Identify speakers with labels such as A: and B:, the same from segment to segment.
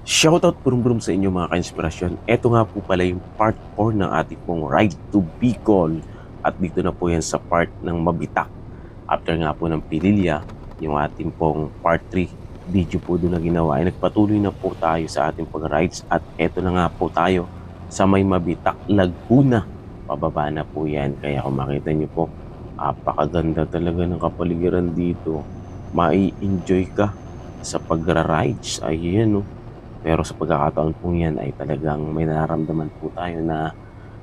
A: Shoutout brum-brum sa inyo mga ka-inspirasyon. Ito nga po pala yung part 4 ng ating pong Ride to Bicol. At dito na po yan sa part ng Mabitak. After nga po ng Pililya, yung ating pong part 3 video po doon na ginawa, ay nagpatuloy na po tayo sa ating pag-rides. At eto na nga po tayo sa may Mabitak, Laguna. Pababa na po yan. Kaya kung makita nyo po, apakaganda talaga ng kapaligiran dito. Mai-enjoy ka sa pag-rides. Ayan, no? Pero sa pagkakataon po yan ay talagang may nararamdaman po tayo na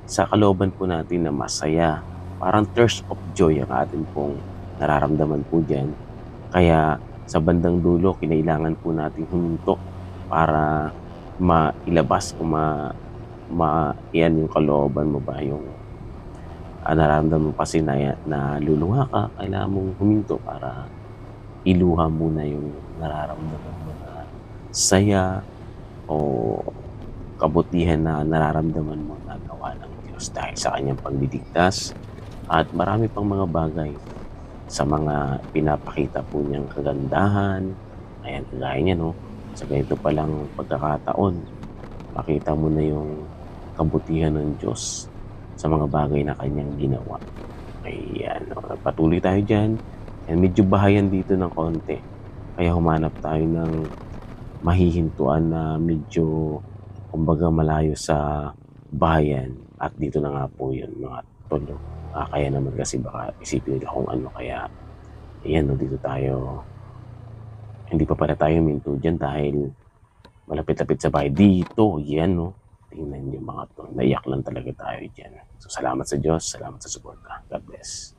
A: sa kalooban po natin na masaya. Parang thirst of joy ang atin pong nararamdaman po dyan. Kaya sa bandang dulo, kinailangan po natin huminto para mailabas o yan yung kalooban mo ba, yung nararamdaman mo kasi na luluha ka, kailangan mong huminto para iluha muna yung nararamdaman mo na saya o kabutihan na nararamdaman mo na gawa ng Diyos dahil sa kanyang pagdidigtas at marami pang mga bagay sa mga pinapakita po niyang kagandahan. Ayan, kagaya niya, no? Sa ganito palang pagkakataon, makita mo na yung kabutihan ng Diyos sa mga bagay na kanyang ginawa. Ayan, no? Patuloy tayo dyan. Ayan, medyo bahayan dito ng konti. Kaya humanap tayo ng mahihintuan na medyo kumbaga malayo sa bayan at dito na nga po yun mga tol. Kaya naman kasi baka isipin nila kung ano, kaya ayan, no, dito tayo, hindi pa pala tayo minto dyan dahil malapit-lapit sa bahay dito. Yan, no, tingnan nyo mga tol, naiyak lang talaga tayo dyan. So salamat sa Diyos, salamat sa suporta. God bless.